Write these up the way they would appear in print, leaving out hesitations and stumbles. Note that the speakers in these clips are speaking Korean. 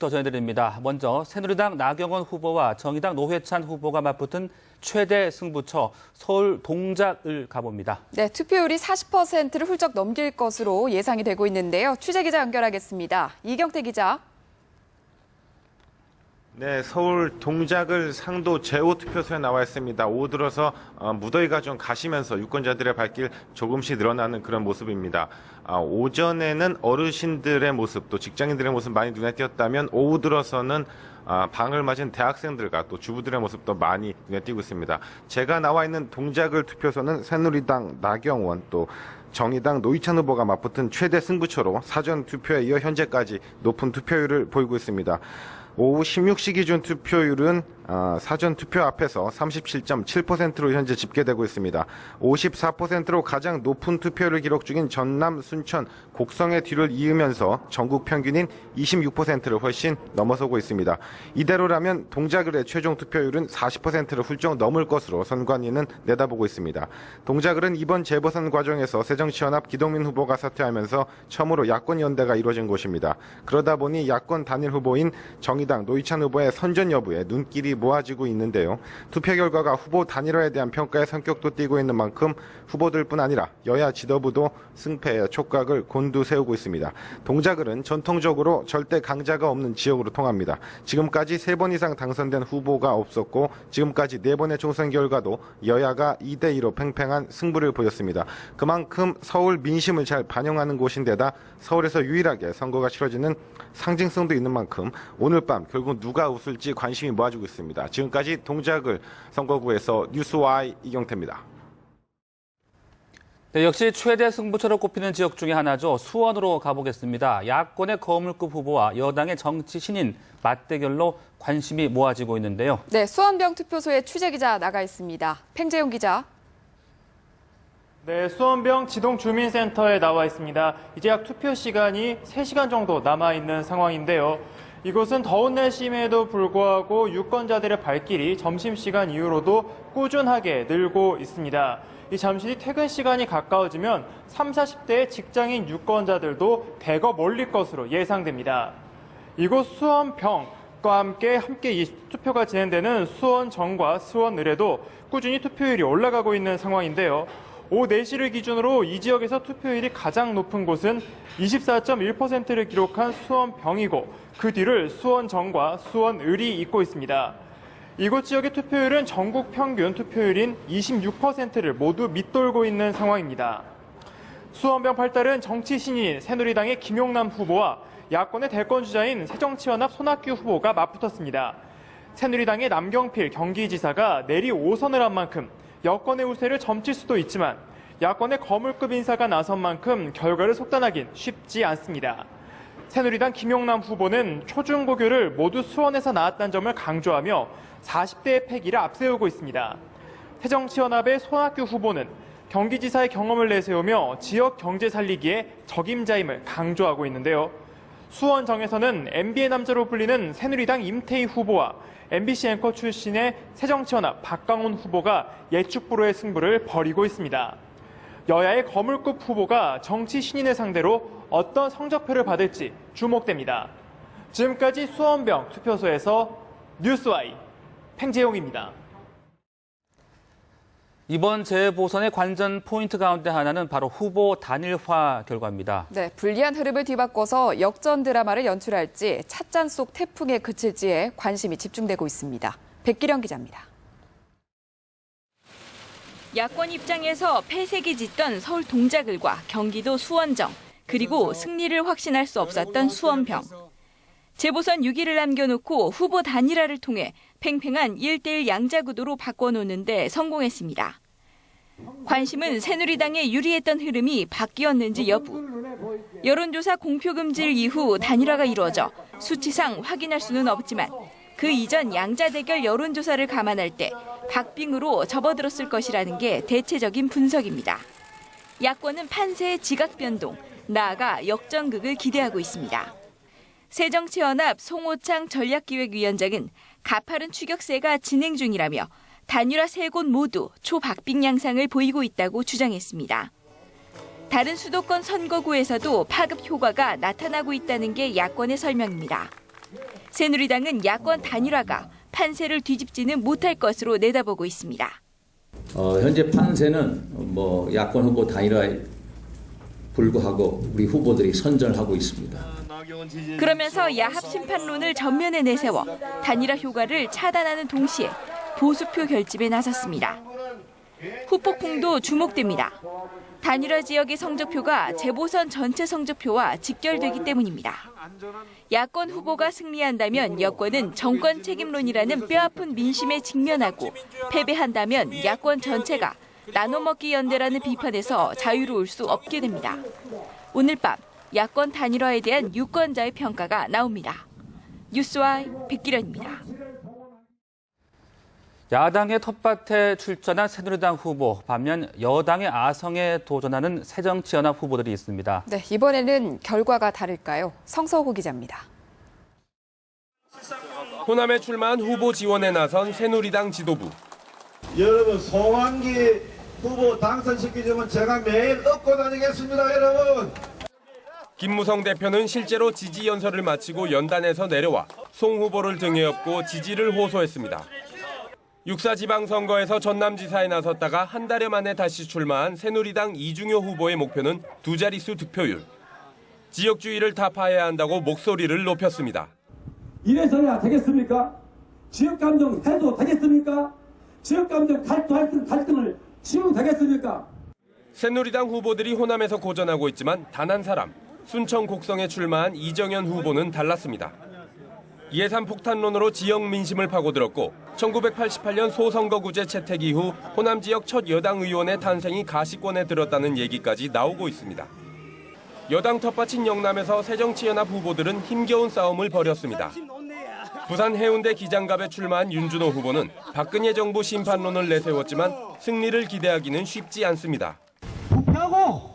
소식부터 전해드립니다. 먼저 새누리당 나경원 후보와 정의당 노회찬 후보가 맞붙은 최대 승부처 서울 동작을 가봅니다. 네, 투표율이 40%를 훌쩍 넘길 것으로 예상이 되고 있는데요. 취재기자 연결하겠습니다. 이경태 기자. 네, 서울 동작을 상도 제5투표소에 나와 있습니다. 오후 들어서 무더위가 좀 가시면서 유권자들의 발길 조금씩 늘어나는 그런 모습입니다. 오전에는 어르신들의 모습, 또 직장인들의 모습 많이 눈에 띄었다면 오후 들어서는 방을 맞은 대학생들과 또 주부들의 모습도 많이 눈에 띄고 있습니다. 제가 나와 있는 동작을 투표소는 새누리당 나경원 또 정의당 노회찬 후보가 맞붙은 최대 승부처로 사전 투표에 이어 현재까지 높은 투표율을 보이고 있습니다. 오후 16시 기준 투표율은 사전 투표 앞에서 37.7%로 현재 집계되고 있습니다. 54%로 가장 높은 투표율을 기록 중인 전남, 순천, 곡성의 뒤를 이으면서 전국 평균인 26%를 훨씬 넘어서고 있습니다. 이대로라면 동작을의 최종 투표율은 40%를 훌쩍 넘을 것으로 선관위는 내다보고 있습니다. 동작을은 이번 재보선 과정에서 새정치연합 기동민 후보가 사퇴하면서 처음으로 야권 연대가 이루어진 곳입니다. 그러다 보니 야권 단일 후보인 정의당 노회찬 후보의 선전 여부에 눈길이 모아지고 있는데요. 투표 결과가 후보 단일화에 대한 평가의 성격도 띠고 있는 만큼 후보들뿐 아니라 여야 지도부도 승패의 촉각을 곤두세우고 있습니다. 동작을은 전통적으로 절대 강자가 없는 지역으로 통합니다. 지금까지 3번 이상 당선된 후보가 없었고 지금까지 4번의 총선 결과도 여야가 2대2로 팽팽한 승부를 보였습니다. 그만큼 서울 민심을 잘 반영하는 곳인데다 서울에서 유일하게 선거가 치러지는 상징성도 있는 만큼 오늘 밤 결국 누가 웃을지 관심이 모아지고 있습니다. 지금까지 동작을 선거구에서 뉴스와이 이경태입니다. 네, 역시 최대 승부처로 꼽히는 지역 중에 하나죠. 수원으로 가보겠습니다. 야권의 거물급 후보와 여당의 정치 신인 맞대결로 관심이 모아지고 있는데요. 네, 수원병 투표소에 취재기자 나가 있습니다. 팽재용 기자. 네, 수원병 지동주민센터에 나와 있습니다. 이제 약 투표 시간이 3시간 정도 남아있는 상황인데요. 이곳은 더운 날씨임에도 불구하고 유권자들의 발길이 점심시간 이후로도 꾸준하게 늘고 있습니다. 이 잠시 뒤 퇴근 시간이 가까워지면 30, 40대의 직장인 유권자들도 대거 몰릴 것으로 예상됩니다. 이곳 수원병과 함께 이 투표가 진행되는 수원정과 수원을에도 꾸준히 투표율이 올라가고 있는 상황인데요. 오후 4시를 기준으로 이 지역에서 투표율이 가장 높은 곳은 24.1%를 기록한 수원병이고 그 뒤를 수원정과 수원을이 잇고 있습니다. 이곳 지역의 투표율은 전국 평균 투표율인 26%를 모두 밑돌고 있는 상황입니다. 수원병 8달은 정치 신인 새누리당의 김용남 후보와 야권의 대권주자인 새정치연합 손학규 후보가 맞붙었습니다. 새누리당의 남경필 경기지사가 내리 5선을 한 만큼 여권의 우세를 점칠 수도 있지만 야권의 거물급 인사가 나선 만큼 결과를 속단하긴 쉽지 않습니다. 새누리당 김용남 후보는 초중고교를 모두 수원에서 나왔다는 점을 강조하며 40대의 패기를 앞세우고 있습니다. 새정치연합의 손학규 후보는 경기지사의 경험을 내세우며 지역 경제 살리기에 적임자임을 강조하고 있는데요. 수원정에서는 MB의 남자로 불리는 새누리당 임태희 후보와 MBC 앵커 출신의 새정치연합 박강훈 후보가 예측불허의 승부를 벌이고 있습니다. 여야의 거물급 후보가 정치 신인을 상대로 어떤 성적표를 받을지 주목됩니다. 지금까지 수원병 투표소에서 뉴스와이 팽재용입니다. 이번 재보선의 관전 포인트 가운데 하나는 바로 후보 단일화 결과입니다. 네, 불리한 흐름을 뒤바꿔서 역전 드라마를 연출할지 찻잔 속 태풍에 그칠지에 관심이 집중되고 있습니다. 백기령 기자입니다. 야권 입장에서 패색이 짙던 서울 동작을과 경기도 수원정, 그리고 승리를 확신할 수 없었던 수원병. 재보선 6일을 남겨놓고 후보 단일화를 통해 팽팽한 1대1 양자구도로 바꿔놓는데 성공했습니다. 관심은 새누리당에 유리했던 흐름이 바뀌었는지 여부. 여론조사 공표 금지 이후 단일화가 이루어져 수치상 확인할 수는 없지만 그 이전 양자 대결 여론조사를 감안할 때 박빙으로 접어들었을 것이라는 게 대체적인 분석입니다. 야권은 판세의 지각 변동, 나아가 역전극을 기대하고 있습니다. 새정치연합 송호창 전략기획위원장은 가파른 추격세가 진행 중이라며 단일화 3곳 모두 초박빙 양상을 보이고 있다고 주장했습니다. 다른 수도권 선거구에서도 파급 효과가 나타나고 있다는 게 야권의 설명입니다. 새누리당은 야권 단일화가 판세를 뒤집지는 못할 것으로 내다보고 있습니다. 현재 판세는 야권 후보 단일화에 불구하고 우리 후보들이 선전을 하고 있습니다. 그러면서 야합 심판론을 전면에 내세워 단일화 효과를 차단하는 동시에 보수표 결집에 나섰습니다. 후폭풍도 주목됩니다. 단일화 지역의 성적표가 재보선 전체 성적표와 직결되기 때문입니다. 야권 후보가 승리한다면 여권은 정권 책임론이라는 뼈아픈 민심에 직면하고 패배한다면 야권 전체가 나눠먹기 연대라는 비판에서 자유로울 수 없게 됩니다. 오늘 밤 야권 단일화에 대한 유권자의 평가가 나옵니다. 뉴스와이 백기련입니다. 야당의 텃밭에 출전한 새누리당 후보, 반면 여당의 아성에 도전하는 새정치연합 후보들이 있습니다. 네, 이번에는 결과가 다를까요? 성서호 기자입니다. 호남에 출마한 후보 지원에 나선 새누리당 지도부. 여러분 송환기 후보 당선시키려면 제가 매일 업고 다니겠습니다, 여러분. 김무성 대표는 실제로 지지 연설을 마치고 연단에서 내려와 송 후보를 등에 업고 지지를 호소했습니다. 6.4 지방선거에서 전남지사에 나섰다가 한 달여 만에 다시 출마한 새누리당 이중효 후보의 목표는 두 자릿수 득표율. 지역주의를 타파해야 한다고 목소리를 높였습니다. 이래서야 되겠습니까? 지역감정 해도 되겠습니까? 지역감정 갈등을 치우면 되겠습니까? 새누리당 후보들이 호남에서 고전하고 있지만 단 한 사람, 순천 곡성에 출마한 이정현 후보는 달랐습니다. 예산 폭탄론으로 지역 민심을 파고들었고 1988년 소선거구제 채택 이후 호남 지역 첫 여당 의원의 탄생이 가시권에 들었다는 얘기까지 나오고 있습니다. 여당 텃밭인 영남에서 새정치연합 후보들은 힘겨운 싸움을 벌였습니다. 부산 해운대 기장갑에 출마한 윤준호 후보는 박근혜 정부 심판론을 내세웠지만 승리를 기대하기는 쉽지 않습니다. 부패하고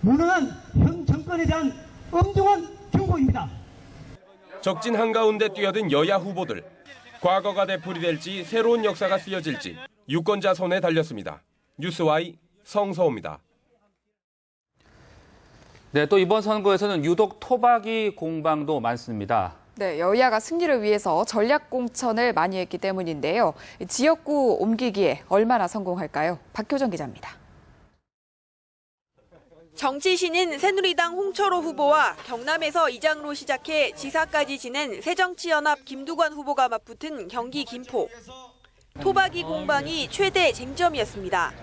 무능한 현 정권에 대한 엄중한 경고입니다. 적진 한가운데 뛰어든 여야 후보들. 과거가 되풀이될지 새로운 역사가 쓰여질지 유권자 손에 달렸습니다. 뉴스와이 성서호입니다. 네, 또 이번 선거에서는 유독 토박이 공방도 많습니다. 네, 여야가 승리를 위해서 전략 공천을 많이 했기 때문인데요. 지역구 옮기기에 얼마나 성공할까요? 박효정 기자입니다. 정치신인 새누리당 홍철호 후보와 경남에서 이장로 시작해 지사까지 지낸 새정치연합 김두관 후보가 맞붙은 경기 김포. 토박이 공방이 최대 쟁점이었습니다.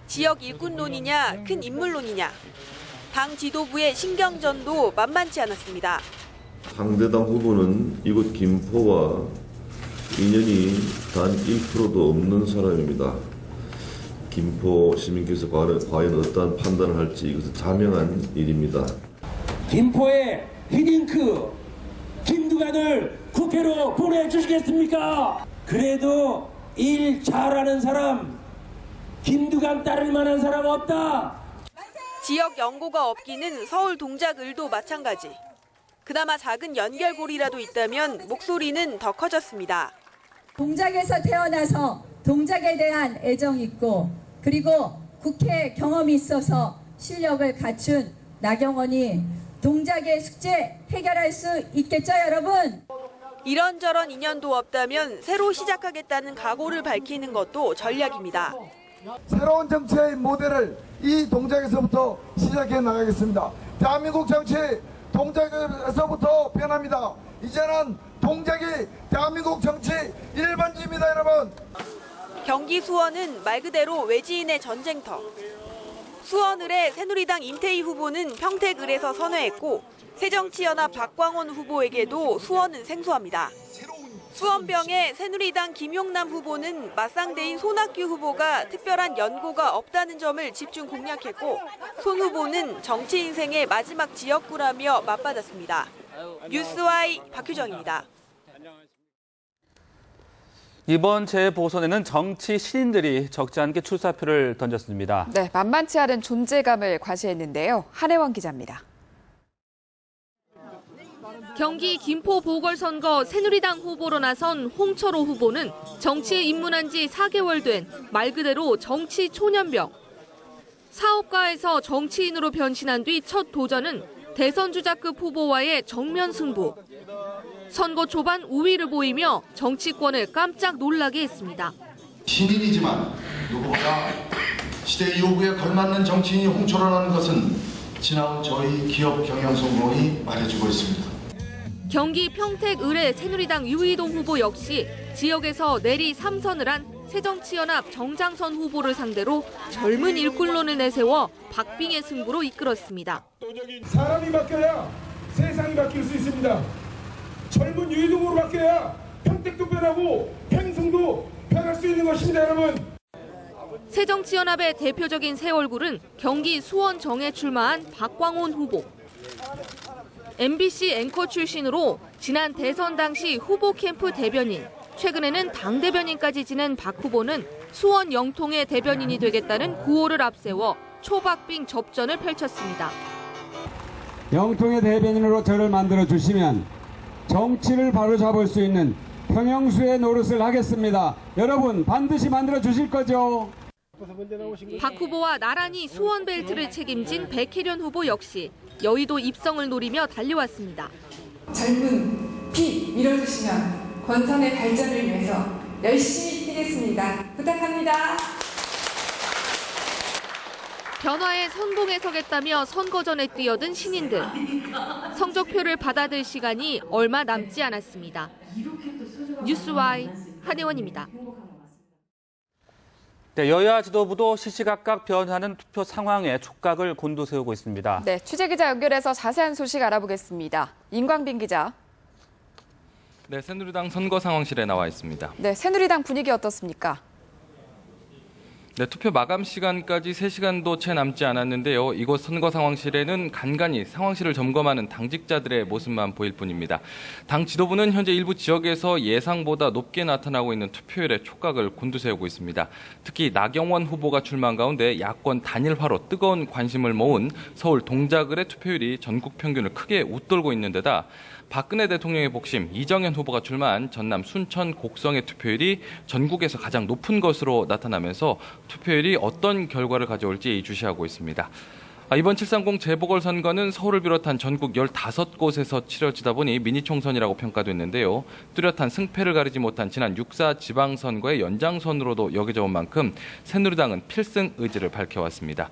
지역 일꾼론이냐 큰 인물론이냐. 당 지도부의 신경전도 만만치 않았습니다. 상대당 후보는 이곳 김포와 인연이 단 1%도 없는 사람입니다. 김포 시민께서 과연 어떠한 판단을 할지 이것은 자명한 일입니다. 김포의 히딩크 김두관을 국회로 보내주시겠습니까? 그래도 일 잘하는 사람 김두관 따를 만한 사람 없다. 지역 연고가 없기는 서울 동작을도 마찬가지. 그나마 작은 연결고리라도 있다면 목소리는 더 커졌습니다. 동작에서 태어나서 동작에 대한 애정이 있고 그리고 국회 경험이 있어서 실력을 갖춘 나경원이 동작의 숙제 해결할 수 있겠죠, 여러분? 이런저런 인연도 없다면 새로 시작하겠다는 각오를 밝히는 것도 전략입니다. 새로운 정치의 모델을 이 동작에서부터 시작해 나가겠습니다. 대한민국 정치 동작에서부터 변합니다. 이제는 동작이 대한민국 정치 1번지입니다, 여러분. 경기 수원은 말 그대로 외지인의 전쟁터. 수원을의 새누리당 임태희 후보는 평택을에서 선회했고 새정치연합 박광원 후보에게도 수원은 생소합니다. 수원병의 새누리당 김용남 후보는 맞상대인 손학규 후보가 특별한 연고가 없다는 점을 집중 공략했고 손 후보는 정치 인생의 마지막 지역구라며 맞받았습니다. 뉴스와이 박효정입니다. 이번 재보선에는 정치 신인들이 적지 않게 출사표를 던졌습니다. 네, 만만치 않은 존재감을 과시했는데요. 한혜원 기자입니다. 경기 김포 보궐선거 새누리당 후보로 나선 홍철호 후보는 정치에 입문한 지 4개월 된 말 그대로 정치 초년병. 사업가에서 정치인으로 변신한 뒤 첫 도전은 대선 주자급 후보와의 정면 승부. 선거 초반 우위를 보이며 정치권을 깜짝 놀라게 했습니다. 신인이지만 누구보다 시대 요구에 걸맞는 정치인이 홍철호라는 것은 지나온 저희 기업 경영 성공이 말해주고 있습니다. 경기 평택 을의 새누리당 유이동 후보 역시 지역에서 내리 3선을 한 새정치연합 정장선 후보를 상대로 젊은 일꾼론을 내세워 박빙의 승부로 이끌었습니다. 사람이 바뀌어야 세상이 바뀔 수 있습니다. 젊은 유이동으로 바뀌어야 평택도 변하고 평성도 변할 수 있는 것입니다, 여러분. 새정치연합의 대표적인 새 얼굴은 경기 수원정에 출마한 박광온 후보. MBC 앵커 출신으로 지난 대선 당시 후보 캠프 대변인, 최근에는 당 대변인까지 지낸 박 후보는 수원 영통의 대변인이 되겠다는 구호를 앞세워 초박빙 접전을 펼쳤습니다. 영통의 대변인으로 저를 만들어 주시면 정치를 바로잡을 수 있는 평영수의 노릇을 하겠습니다. 여러분 반드시 만들어 주실 거죠? 박 후보와 나란히 수원 벨트를 책임진 백혜련 후보 역시 여의도 입성을 노리며 달려왔습니다. 젊은 피 밀어주시면 권선의 발전을 위해서 열심히 뛰겠습니다. 부탁합니다. 변화에 선봉에 서겠다며 선거 전에 뛰어든 신인들. 성적표를 받아들 시간이 얼마 남지 않았습니다. 뉴스와이 한혜원입니다. 네, 여야 지도부도 시시각각 변하는 투표 상황에 촉각을 곤두세우고 있습니다. 네, 취재기자 연결해서 자세한 소식 알아보겠습니다. 임광빈 기자. 네, 새누리당 선거 상황실에 나와 있습니다. 네, 새누리당 분위기 어떻습니까? 네, 투표 마감 시간까지 3시간도 채 남지 않았는데요. 이곳 선거 상황실에는 간간히 상황실을 점검하는 당직자들의 모습만 보일 뿐입니다. 당 지도부는 현재 일부 지역에서 예상보다 높게 나타나고 있는 투표율에 촉각을 곤두세우고 있습니다. 특히 나경원 후보가 출마한 가운데 야권 단일화로 뜨거운 관심을 모은 서울 동작을의 투표율이 전국 평균을 크게 웃돌고 있는 데다 박근혜 대통령의 복심 이정현 후보가 출마한 전남 순천 곡성의 투표율이 전국에서 가장 높은 것으로 나타나면서 투표율이 어떤 결과를 가져올지 주시하고 있습니다. 이번 730 재보궐선거는 서울을 비롯한 전국 15곳에서 치러지다 보니 미니총선이라고 평가됐는데요. 뚜렷한 승패를 가리지 못한 지난 6.4 지방선거의 연장선으로도 여겨져 온 만큼 새누리당은 필승 의지를 밝혀왔습니다.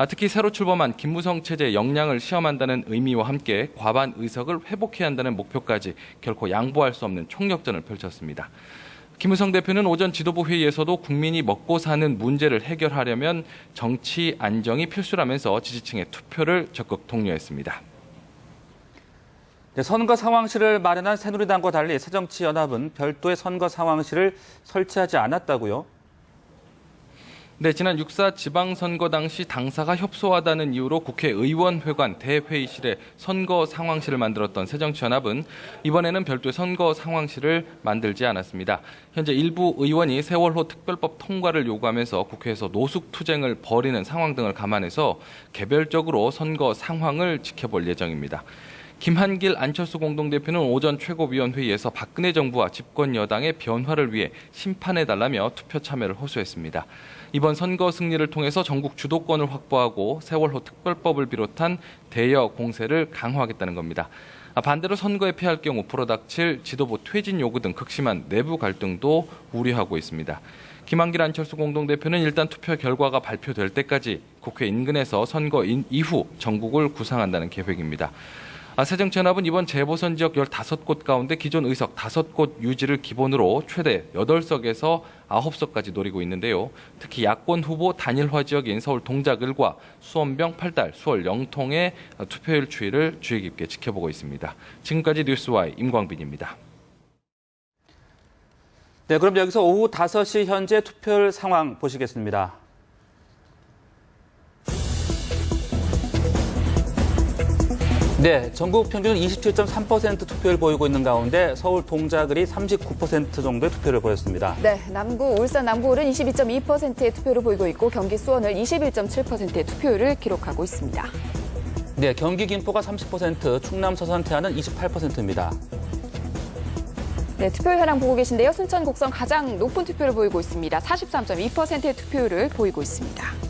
특히 새로 출범한 김무성 체제의 역량을 시험한다는 의미와 함께 과반 의석을 회복해야 한다는 목표까지 결코 양보할 수 없는 총력전을 펼쳤습니다. 김무성 대표는 오전 지도부 회의에서도 국민이 먹고 사는 문제를 해결하려면 정치 안정이 필수라면서 지지층의 투표를 적극 독려했습니다. 네, 선거 상황실을 마련한 새누리당과 달리 새정치연합은 별도의 선거 상황실을 설치하지 않았다고요? 네, 지난 6.4 지방선거 당시 당사가 협소하다는 이유로 국회의원회관 대회의실에 선거 상황실을 만들었던 새정치연합은 이번에는 별도의 선거 상황실을 만들지 않았습니다. 현재 일부 의원이 세월호 특별법 통과를 요구하면서 국회에서 노숙투쟁을 벌이는 상황 등을 감안해서 개별적으로 선거 상황을 지켜볼 예정입니다. 김한길 안철수 공동대표는 오전 최고위원회의에서 박근혜 정부와 집권 여당의 변화를 위해 심판해달라며 투표 참여를 호소했습니다. 이번 선거 승리를 통해서 전국 주도권을 확보하고 세월호 특별법을 비롯한 대여 공세를 강화하겠다는 겁니다. 반대로 선거에 패할 경우 불어닥칠 지도부 퇴진 요구 등 극심한 내부 갈등도 우려하고 있습니다. 김한길 안철수 공동대표는 일단 투표 결과가 발표될 때까지 국회 인근에서 선거 이후 전국을 구상한다는 계획입니다. 새정치연합은 이번 재보선 지역 15곳 가운데 기존 의석 5곳 유지를 기본으로 최대 8석에서 9석까지 노리고 있는데요. 특히 야권 후보 단일화 지역인 서울 동작을과 수원병, 팔달, 수월 영통의 투표율 추이를 주의 깊게 지켜보고 있습니다. 지금까지 뉴스와이 임광빈입니다. 네, 그럼 여기서 오후 5시 현재 투표율 상황 보시겠습니다. 네, 전국 평균 27.3% 투표를 보이고 있는 가운데 서울 동작을이 39% 정도의 투표를 보였습니다. 네, 남구, 울산 남구을은 22.2%의 투표를 보이고 있고 경기 수원을 21.7%의 투표율을 기록하고 있습니다. 네, 경기 김포가 30%, 충남 서산 태안은 28%입니다. 네, 투표율 현황 보고 계신데요. 순천 곡성 가장 높은 투표를 보이고 있습니다. 43.2%의 투표율을 보이고 있습니다.